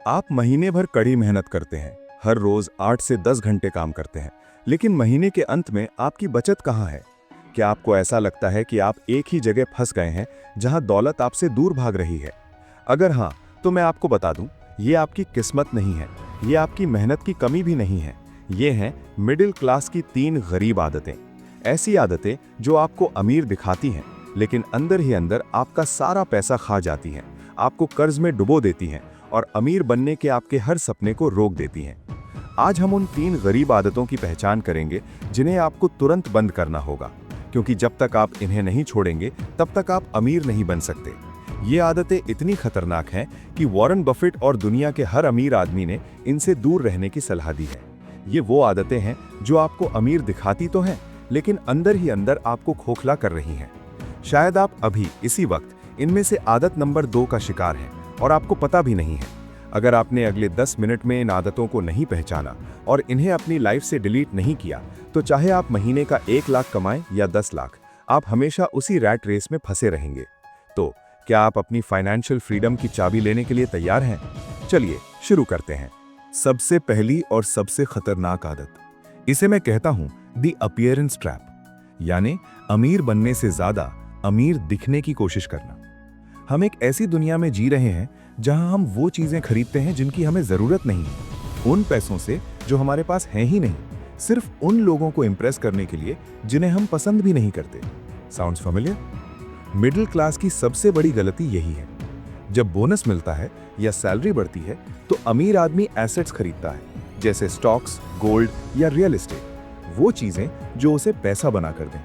आप महीने भर कड़ी मेहनत करते हैं, हर रोज 8 से 10 घंटे काम करते हैं, लेकिन महीने के अंत में आपकी बचत कहाँ है? क्या आपको ऐसा लगता है कि आप एक ही जगह फंस गए हैं, जहां दौलत आपसे दूर भाग रही है? अगर हाँ, तो मैं आपको बता दूं, ये आपकी किस्मत नहीं है, ये आपकी मेहनत की कमी भी नहीं है। ये हैं मिडिल क्लास की 3 गरीब आदतें। ऐसी आदतें जो आपको अमीर दिखाती हैं, लेकिन अंदर ही अंदर आपका सारा पैसा खा जाती हैं, आपको कर्ज में डुबो देती हैं और अमीर बनने के आपके हर सपने को रोक देती हैं। आज हम उन 3 गरीब आदतों की पहचान करेंगे जिन्हें आपको तुरंत बंद करना होगा, क्योंकि जब तक आप इन्हें नहीं छोड़ेंगे तब तक आप अमीर नहीं बन सकते। ये आदतें इतनी खतरनाक हैं कि वॉरेन बफेट और दुनिया के हर अमीर आदमी ने इनसे दूर रहने की सलाह दी है। ये वो आदतें हैं जो आपको अमीर दिखाती तो हैं, लेकिन अंदर ही अंदर आपको खोखला कर रही हैं। शायद आप अभी इसी वक्त इनमें से आदत नंबर 2 का शिकार हैं और आपको पता भी नहीं है। अगर आपने अगले 10 मिनट में इन आदतों को नहीं पहचाना और इन्हें अपनी लाइफ से डिलीट नहीं किया, तो चाहे आप महीने का 1 लाख कमाएं या 10 लाख, आप हमेशा उसी रैट रेस में फंसे रहेंगे। तो क्या आप अपनी फाइनेंशियल फ्रीडम की चाबी लेने के लिए तैयार हैं? चलिए शुरू करते हैं। सबसे पहली और सबसे खतरनाक आदत, इसे मैं कहता हूं द अपीयरेंस ट्रैप, यानी अमीर बनने से ज्यादा अमीर दिखने की कोशिश करना। हम एक ऐसी दुनिया में जी रहे हैं जहां हम वो चीजें खरीदते हैं जिनकी हमें जरूरत नहीं है, उन पैसों से जो हमारे पास हैं ही नहीं, सिर्फ उन लोगों को इंप्रेस करने के लिए जिन्हें हम पसंद भी नहीं करते। Sounds familiar? मिडिल क्लास की सबसे बड़ी गलती यही है। जब बोनस मिलता है या सैलरी बढ़ती है तो अमीर आदमी एसेट्स खरीदता है, जैसे स्टॉक्स, गोल्ड या रियल एस्टेट, वो चीजें जो उसे पैसा बना कर दें।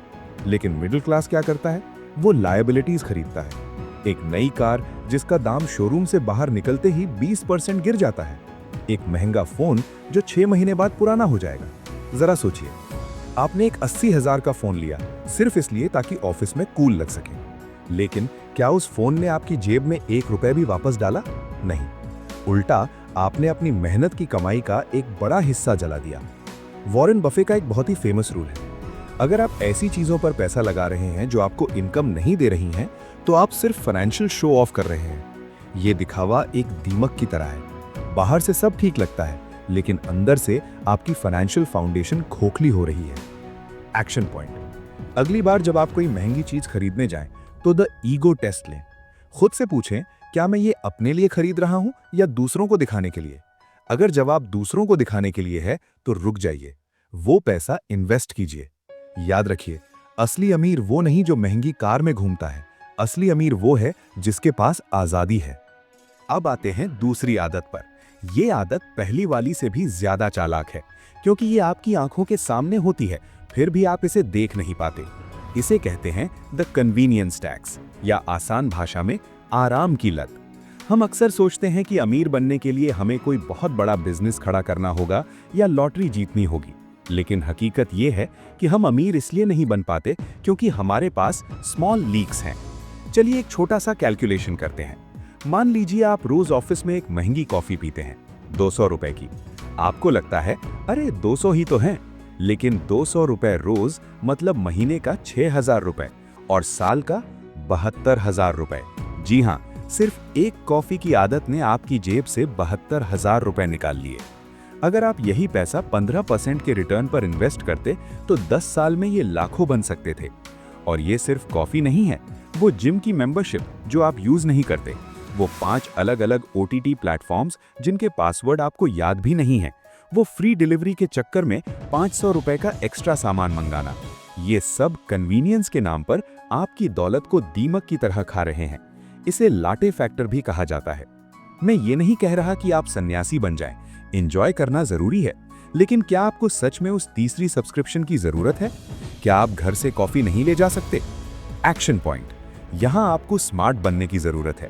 लेकिन मिडिल क्लास क्या करता है? वो लायबिलिटीज खरीदता है। एक नई कार जिसका दाम शोरूम से बाहर निकलते ही 20% गिर जाता है, एक महंगा फोन जो 6 महीने बाद पुराना हो जाएगा। जरा सोचिए, आपने एक 80,000 का फोन लिया सिर्फ इसलिए ताकि ऑफिस में कूल लग सके, लेकिन क्या उस फोन ने आपकी जेब में 1 रुपए भी वापस डाला? नहीं, उल्टा आपने अपनी मेहनत की कमाई का एक बड़ा हिस्सा जला दिया। वॉरेन बफेट का एक बहुत ही फेमस रूल है, अगर आप ऐसी चीजों पर पैसा लगा रहे हैं जो आपको इनकम नहीं दे रही हैं, तो आप सिर्फ फाइनेंशियल शो ऑफ कर रहे हैं। ये दिखावा एक दीमक की तरह है, बाहर से सब ठीक लगता है, लेकिन अंदर से आपकी फाइनेंशियल फाउंडेशन खोखली हो रही है। एक्शन पॉइंट, अगली बार जब आप कोई महंगी चीज खरीदने जाएं, तो द ईगो टेस्ट लें। खुद से पूछें, क्या मैं ये अपने लिए खरीद रहा हूं या दूसरों को दिखाने के लिए? अगर जवाब दूसरों को दिखाने के लिए है, तो रुक जाइए, वो पैसा इन्वेस्ट कीजिए। याद रखिए, असली अमीर वो नहीं जो महंगी कार में घूमता है, असली अमीर वो है जिसके पास आजादी है। अब आते हैं दूसरी आदत पर। यह आदत पहली वाली से भी ज्यादा चालाक है, क्योंकि ये आपकी आंखों के सामने होती है, फिर भी आप इसे देख नहीं पाते। इसे कहते हैं द कन्वीनियंस टैक्स, या आसान भाषा में आराम की लत। हम अक्सर सोचते हैं कि अमीर बनने के लिए हमें कोई बहुत बड़ा बिजनेस खड़ा करना होगा या लॉटरी जीतनी होगी, लेकिन हकीकत यह है कि हम अमीर इसलिए नहीं बन पाते क्योंकि हमारे पास स्मॉल लीक्स हैं। चलिए एक छोटा सा कैलकुलेशन करते हैं। मान लीजिए आप रोज ऑफिस में एक महंगी कॉफी पीते हैं, 200 रुपए की। आपको लगता है अरे 200 ही तो हैं, लेकिन 200 रुपए रोज मतलब महीने का 6,000 रुपए और साल का 72,000 रुपए। जी हाँ, सिर्फ एक कॉफी की आदत ने आपकी जेब से 72,000 रुपए निकाल लिए। अगर आप यही पैसा 15% के रिटर्न पर इन्वेस्ट करते तो 10 साल में ये लाखों बन सकते थे। और ये सिर्फ कॉफी नहीं है, वो जिम की मेंबरशिप जो आप यूज नहीं करते, वो 5 अलग अलग OTT प्लेटफॉर्म्स जिनके पासवर्ड आपको याद भी नहीं है, वो फ्री डिलीवरी के चक्कर में 500 रुपए का एक्स्ट्रा सामान मंगाना, ये सब कन्वीनियंस के नाम पर आपकी दौलत को दीमक की तरह खा रहे हैं। इसे लाटे फैक्टर भी कहा जाता है। मैं ये नहीं कह रहा कि आप सन्यासी बन जाएं, एंजॉय करना जरूरी है, लेकिन क्या आपको सच में उस तीसरी सब्सक्रिप्शन की जरूरत है? क्या आप घर से कॉफी नहीं ले जा सकते? एक्शन पॉइंट, यहां आपको स्मार्ट बनने की जरूरत है।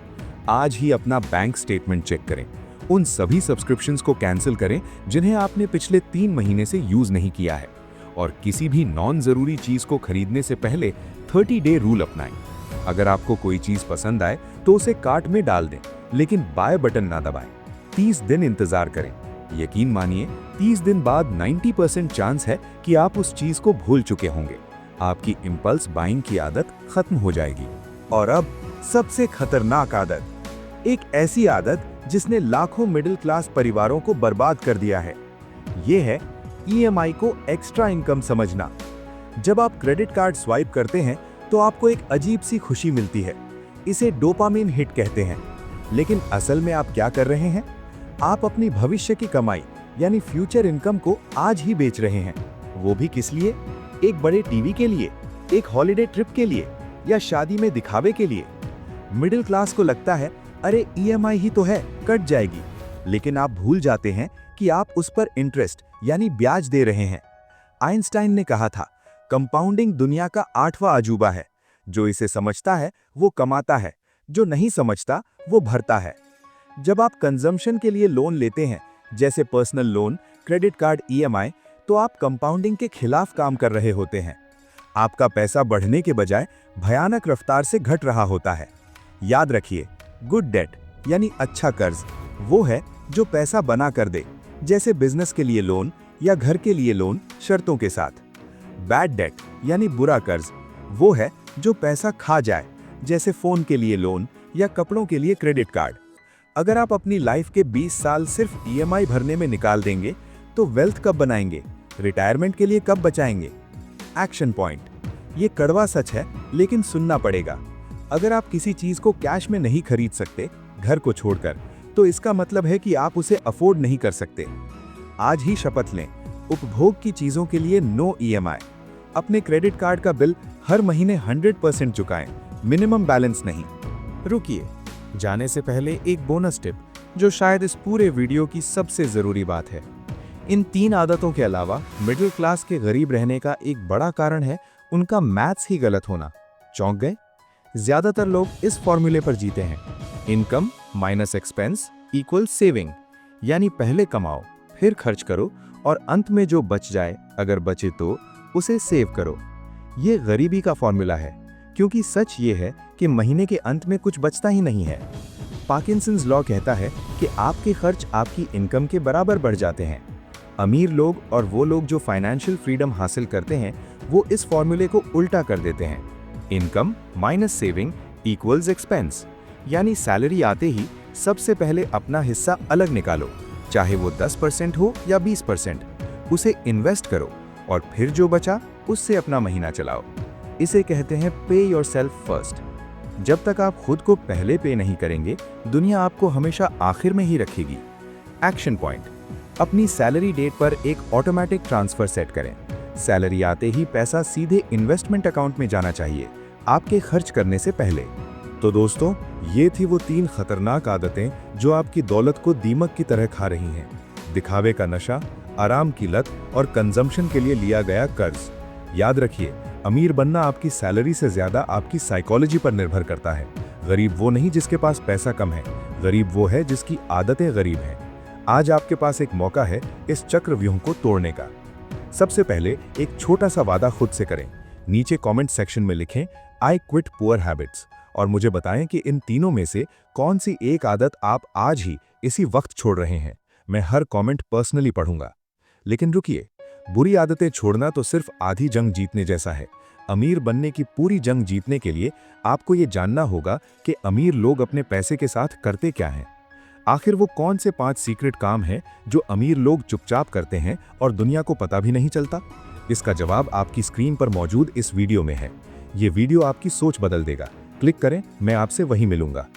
आज ही अपना बैंक स्टेटमेंट चेक करें, उन सभी सब्सक्रिप्शंस को कैंसिल करें जिन्हें आपने पिछले 3 महीने से यूज नहीं किया है, और किसी भी नॉन जरूरी चीज को खरीदने से पहले 30 डे रूल अपनाएं। अगर आपको कोई चीज पसंद आए तो उसे कार्ट में डाल दें, लेकिन बाय बटन ना दबाएं। 30 दिन इंतजार करें। यकीन मानिए, 30 दिन बाद 90% चांस है कि आप उस चीज को भूल चुके होंगे। आपकी इंपल्स बाइंग की आदत खत्म हो जाएगी। और अब सबसे खतरनाक आदत, एक ऐसी आदत जिसने लाखों मिडिल क्लास परिवारों को बर्बाद कर दिया है। ये है ईएमआई को एक्स्ट्रा इनकम समझना। जब आप क्रेडिट कार्ड स्वाइप करते हैं तो आपको एक अजीब सी खुशी मिलती है। इसे डोपामिन हिट कहते हैं। लेकिन असल में आप क्या कर रहे हैं? आप अपनी भविष्य की कमाई यानी फ्यूचर इनकम को आज ही बेच रहे हैं। वो भी किस लिए? एक बड़े टीवी के लिए, एक हॉलिडे ट्रिप के लिए, या शादी में दिखावे के लिए। मिडिल क्लास को लगता है अरे ईएमआई ही तो है, कट जाएगी। लेकिन आप भूल जाते हैं कि आप उस पर इंटरेस्ट यानी ब्याज दे रहे हैं। आइंस्टाइन ने कहा था, कंपाउंडिंग दुनिया का 8वां अजूबा है। जो इसे समझता है वो कमाता है, जो नहीं समझता वो भरता है। जब आप कंजम्पशन के लिए लोन लेते हैं, जैसे personal loan, credit card, EMI, तो आप कंपाउंडिंग के खिलाफ काम कर रहे होते हैं। आपका पैसा बढ़ने के बजाय भयानक रफ्तार से घट रहा होता है। याद रखिए, गुड डेट यानी अच्छा कर्ज वो है जो पैसा बना कर दे, जैसे बिजनेस के लिए लोन या घर के लिए लोन, शर्तों के साथ। बैड डेट यानी बुरा कर्ज वो है जो पैसा खा जाए, जैसे फोन के लिए लोन या कपड़ों के लिए क्रेडिट कार्ड। अगर आप अपनी लाइफ के 20 साल सिर्फ ईएमआई भरने में निकाल देंगे तो वेल्थ कब बनाएंगे? रिटायरमेंट के लिए कब बचाएंगे? एक्शन पॉइंट, ये कड़वा सच है लेकिन सुनना पड़ेगा। अगर आप किसी चीज को कैश में नहीं खरीद सकते, घर को छोड़कर, तो इसका मतलब है कि आप उसे अफोर्ड नहीं कर सकते। आज ही शपथ लें, उपभोग की चीजों के लिए नो ईएमआई। अपने क्रेडिट कार्ड का बिल हर महीने 100% चुकाएं, मिनिमम बैलेंस नहीं। रुकिए, जाने से पहले एक बोनस टिप जो शायद इस पूरे वीडियो की सबसे जरूरी बात है। इन 3 आदतों के अलावा मिडिल क्लास के गरीब रहने का एक बड़ा कारण है उनका मैथ्स ही गलत होना। चौंक गए? ज्यादातर लोग इस फॉर्मूले पर जीते हैं, income minus expense equal saving, यानी पहले कमाओ, फिर खर्च करो और अंत में जो बच जाए, अगर बचे तो उसे सेव करो। ये गरीबी का फॉर्मूला है, क्योंकि सच ये है कि महीने के अंत में कुछ बचता ही नहीं है। पार्किंसंस लॉ कहता है कि आपके खर्च आपकी इनकम के बराबर बढ़ जाते हैं। अमीर लोग और वो लोग जो फाइनेंशियल फ्रीडम हासिल करते हैं, वो इस फॉर्मूले को उल्टा कर देते हैं। Income minus saving equals expense, यानी सैलरी आते ही सबसे पहले अपना हिस्सा अलग निकालो, चाहे वो 10% हो या 20%, उसे इन्वेस्ट करो और फिर जो बचा उससे अपना महीना चलाओ। इसे कहते हैं पे योरसेल्फ फर्स्ट। जब तक आप खुद को पहले पे नहीं करेंगे, दुनिया आपको हमेशा आखिर में ही रखेगी। एक्शन पॉइंट, अपनी सैलरी डेट पर एक ऑटोमेटिक ट्रांसफर सेट करें। सैलरी आते ही पैसा सीधे इन्वेस्टमेंट अकाउंट में जाना चाहिए, आपके खर्च करने से पहले। तो दोस्तों, ये थी वो 3 खतरनाक आदतें जो आपकी दौलत को दीमक की तरह खा रही हैं। दिखावे का नशा, आराम की लत और कंजम्पशन के लिए लिया गया कर्ज। याद रखिए, अमीर बनना आपकी सैलरी से ज्यादा आपकी साइकोलॉजी पर निर्भर करता है। गरीब वो नहीं जिसके पास पैसा कम है, गरीब वो है जिसकी आदतें गरीब हैं। आज आपके पास एक मौका है इस चक्रव्यूह को तोड़ने का। सबसे पहले एक छोटा सा वादा खुद से करें। नीचे कमेंट सेक्शन में लिखें आई क्विट पुअर हैबिट्स और मुझे बताएं कि इन तीनों में से कौन सी एक आदत आप आज ही इसी वक्त छोड़ रहे हैं। मैं हर कमेंट पर्सनली पढ़ूंगा। लेकिन रुकिए, बुरी आदतें छोड़ना तो सिर्फ आधी जंग जीतने जैसा है। अमीर बनने की पूरी जंग जीतने के लिए आपको ये जानना होगा कि अमीर लोग अपने पैसे के साथ करते क्या हैं। आखिर वो कौन से 5 सीक्रेट काम हैं जो अमीर लोग चुपचाप करते हैं और दुनिया को पता भी नहीं चलता? इसका जवाब आपकी स्क्रीन पर मौजूद इस वीडियो में है। ये वीडियो आपकी सोच बदल देगा। क्लिक करें, मैं आपसे वहीं मिलूंगा।